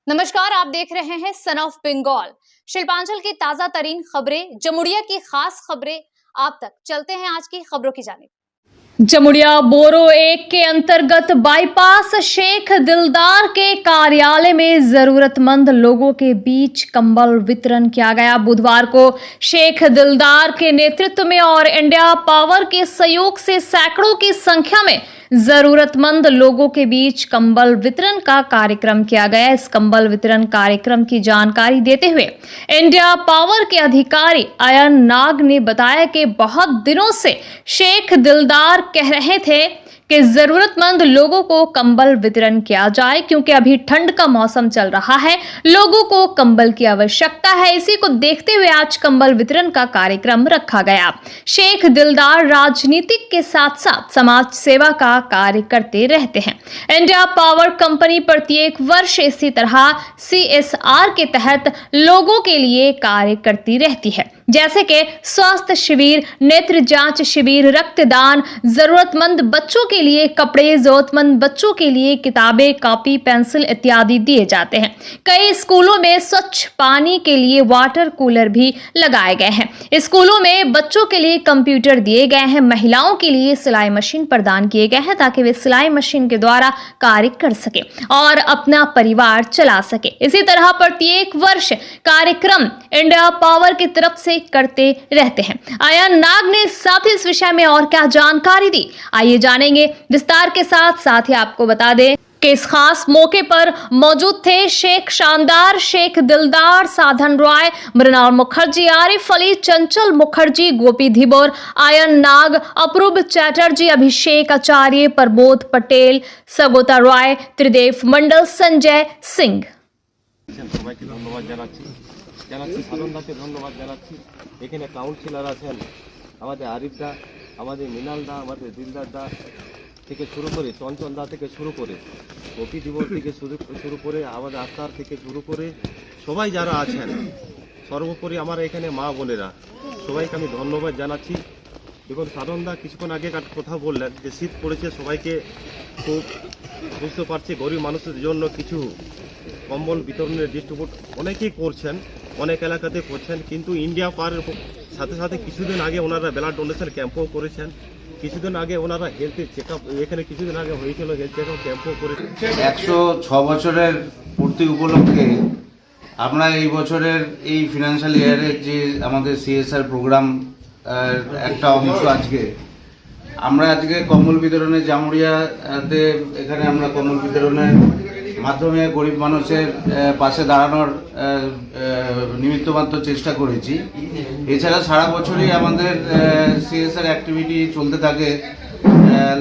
नमस्कार, आप देख रहे हैं सन ऑफ बंगाल। शिल्पांचल की ताजा तरीन खबरें, जमुड़िया की खास खबरें आप तक। चलते हैं आज की खबरों की जानिब। जमुड़िया बोरो 1 के अंतर्गत बाईपास शेख दिलदार के कार्यालय में जरूरतमंद लोगों के बीच कंबल वितरण किया गया। बुधवार को शेख दिलदार के नेतृत्व में और इंडिया पावर के सहयोग से सैकड़ों की संख्या में जरूरतमंद लोगों के बीच कंबल वितरण का कार्यक्रम किया गया। इस कंबल वितरण कार्यक्रम की जानकारी देते हुए इंडिया पावर के अधिकारी अयन नाग ने बताया कि बहुत दिनों से शेख दिलदार कह रहे थे कि जरूरतमंद लोगों को कंबल वितरण किया जाए, क्योंकि अभी ठंड का मौसम चल रहा है, लोगों को कंबल की आवश्यकता है। इसी को देखते हुए आज कंबल वितरण का कार्यक्रम रखा गया। शेख दिलदार राजनीतिक के साथ साथ समाज सेवा का कार्य करते रहते हैं। इंडिया पावर कंपनी प्रत्येक वर्ष इसी तरह CSR के तहत लोगों के लिए कार्य करती रहती है, जैसे कि स्वास्थ्य शिविर, नेत्र जांच शिविर, रक्तदान, जरूरतमंद बच्चों के लिए कपड़े, जरूरतमंद बच्चों के लिए किताबें, कॉपी, पेंसिल इत्यादि दिए जाते हैं। कई स्कूलों में स्वच्छ पानी के लिए वाटर कूलर भी लगाए गए हैं। स्कूलों में बच्चों के लिए कंप्यूटर दिए गए हैं। महिलाओं के लिए सिलाई मशीन प्रदान किए गए हैं ताकि वे सिलाई मशीन के द्वारा कार्य कर सके और अपना परिवार चला सके। इसी तरह प्रत्येक वर्ष कार्यक्रम इंडिया पावर की तरफ से करते रहते हैं। अयन नाग ने साथ ही इस विषय में और क्या जानकारी दी, आइए जानेंगे विस्तार के साथ ही आपको बता दें कि इस खास मौके पर मौजूद थे शेख शानदार, शेख दिलदार, साधन रॉय, मृणाल मुखर्जी, आरिफ अली, चंचल मुखर्जी, गोपी धिबोर, अयन नाग, अपूर्व चैटर्जी, अभिषेक आचार्य, प्रबोध पटेल, सगोता रॉय, त्रिदेव मंडल, संजय सिंह। জানাচ্ছি সাধনদাকে ধন্যবাদ জানাচ্ছি। এখানে কাউন্সিলর আছেন আমাদের আরিফদা, আমাদের মৃণালদা, আমাদের দিলদারদা থেকে শুরু করে চঞ্চলদা থেকে শুরু করে গোপী দিবস থেকে শুরু করে আমাদের আক্তার থেকে শুরু করে সবাই যারা আছেন, সর্বোপরি আমার এখানে মা বোনেরা, সবাইকে আমি ধন্যবাদ জানাচ্ছি। দেখুন সাধনদা কিছুক্ষণ আগে কথা বললেন যে শীত পড়েছে, সবাইকে খুব বুঝতে পারছি গরিব মানুষের জন্য কিছু কম্বল বিতরণের ডিস্ট্রিবিউট অনেকেই করছেন, অনেক এলাকাতে করছেন, কিন্তু ইন্ডিয়া পাওয়ারের সাথে সাথে কিছুদিন আগে ওনারা ব্লাড ডোনেশন ক্যাম্পও করেছেন। কিছুদিন আগে ওনারা হেলথ চেক আপ, এখানে কিছুদিন আগে হয়েছিল হেলথ চেক আপ ক্যাম্পও করেছেন। 106 বছরের পূর্তি উপলক্ষে আমরা এই বছরের এই ফিনান্সিয়াল ইয়ারের যে আমাদের CSR প্রোগ্রাম একটা অংশ আমরা আজকে কম্বল বিতরণের জামুড়িয়াতে এখানে আমরা কম্বল বিতরণের মাধ্যমে গরিব মানুষের পাশে দাঁড়ানোর নিমিত্তমাত্র চেষ্টা করেছি। এছাড়া সারা বছরই আমাদের CSR অ্যাক্টিভিটি চলতে থাকে,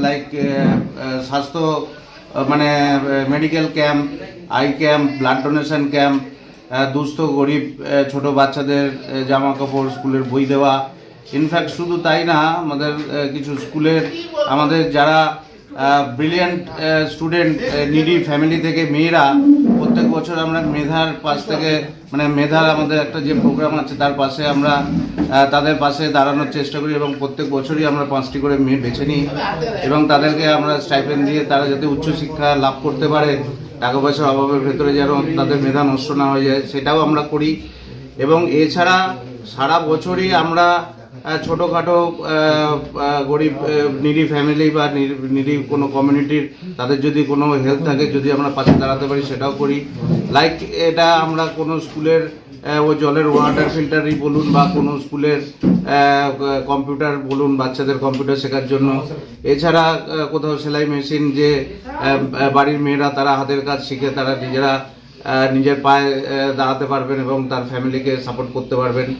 লাইক স্বাস্থ্য মানে medical camp, eye camp, blood donation camp, দুস্থ গরিব ছোট বাচ্চাদের জামা কাপড়, স্কুলের বই দেওয়া। ইনফ্যাক্ট শুধু তাই না, আমাদের কিছু স্কুলের আমাদের যারা ব্রিলিয়ান্ট স্টুডেন্ট, নিডি ফ্যামিলি থেকে মেয়েরা, প্রত্যেক বছর আমরা মেধার পাশ থেকে মানে মেধার আমাদের একটা যে প্রোগ্রাম আছে তার পাশে আমরা তাদের পাশে দাঁড়ানোর চেষ্টা করি এবং প্রত্যেক বছরই আমরা 5টি করে মেয়ে বেছে নিই এবং তাদেরকে আমরা স্টাইপেন্ড দিয়ে তারা যাতে উচ্চশিক্ষা লাভ করতে পারে, টাকা পয়সার অভাবের ভেতরে যেন তাদের মেধা নষ্ট না হয়ে যায়, সেটাও আমরা করি। এবং এছাড়া সারা বছরই আমরা ছোটোখাটো গরিব নিডি ফ্যামিলি বা নিডি কোনো কমিউনিটির তাদের যদি কোনো হেল্প থাকে, যদি আমরা পাশে দাঁড়াতে পারি সেটাও করি। লাইক এটা আমরা কোনো স্কুলের ও জলের ওয়াটার ফিল্টারই বলুন বা কোনো স্কুলের কম্পিউটার বলুন, বাচ্চাদের কম্পিউটার শেখার জন্য। এছাড়া কোথাও সেলাই মেশিন, যে বাড়ির মেয়েরা তারা হাতের কাজ শিখে তারা নিজেরা নিজের পায়ে দাঁড়াতে পারবেন এবং তার ফ্যামিলিকে সাপোর্ট করতে পারবেন।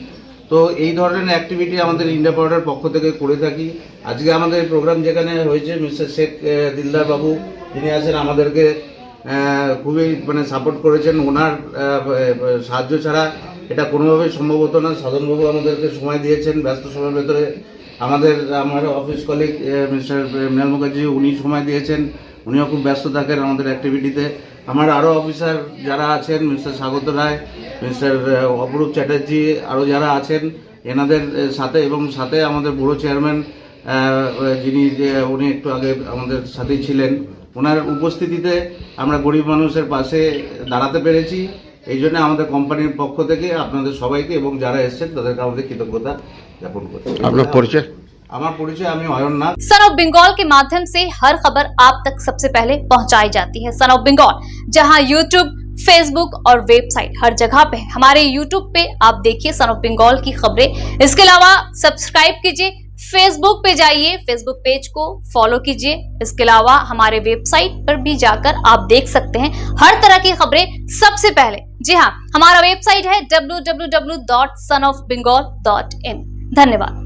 তো এই ধরনের অ্যাক্টিভিটি আমাদের ইন্ডিয়া পাওয়ারের পক্ষ থেকে করে থাকি। আজকে আমাদের প্রোগ্রাম যেখানে হয়েছে, মিস্টার শেখ দিলদার বাবু যিনি আছেন আমাদেরকে খুবই মানে সাপোর্ট করেছেন। ওনার সাহায্য ছাড়া এটা কোনোভাবেই সম্ভব হতো না। সাধনবাবু আমাদেরকে সময় দিয়েছেন ব্যস্ত সময়ের ভেতরে। আমার office colleague mister Mrinal Mukherjee, উনি সময় দিয়েছেন, উনিও খুব ব্যস্ত থাকেন আমাদের অ্যাক্টিভিটিতে। আমার আরও অফিসার যারা আছেন, মিস্টার স্বাগত রায়, মিস্টার অপরূপ চ্যাটার্জি, আরও যারা আছেন এনাদের সাথে, এবং সাথে আমাদের বড় চেয়ারম্যান যিনি উনি একটু আগে আমাদের সাথেই ছিলেন, ওনার উপস্থিতিতে আমরা গরিব মানুষের পাশে দাঁড়াতে পেরেছি। এই জন্য আমাদের কোম্পানির পক্ষ থেকে আপনাদের সবাইকে এবং যারা এসেছেন তাদেরকে আমাদের কৃতজ্ঞতা জ্ঞাপন করছি। আপনার পরিচয়? আমার পরিচয়, আমি অয়ননাথ। सन ऑफ बंगाल के माध्यम से हर खबर आप तक सबसे पहले पहुंचाई जाती है। सन ऑफ बंगाल जहां यूट्यूब, फेसबुक और वेबसाइट हर जगह पे है। हमारे यूट्यूब पे आप देखिए सन ऑफ बंगाल की खबरें। इसके अलावा सब्सक्राइब कीजिए, फेसबुक पे जाइए, फेसबुक पेज को फॉलो कीजिए। इसके अलावा हमारे वेबसाइट पर भी जाकर आप देख सकते हैं हर तरह की खबरें सबसे पहले। जी हाँ, हमारा वेबसाइट है www.sonofbengal.in। धन्यवाद।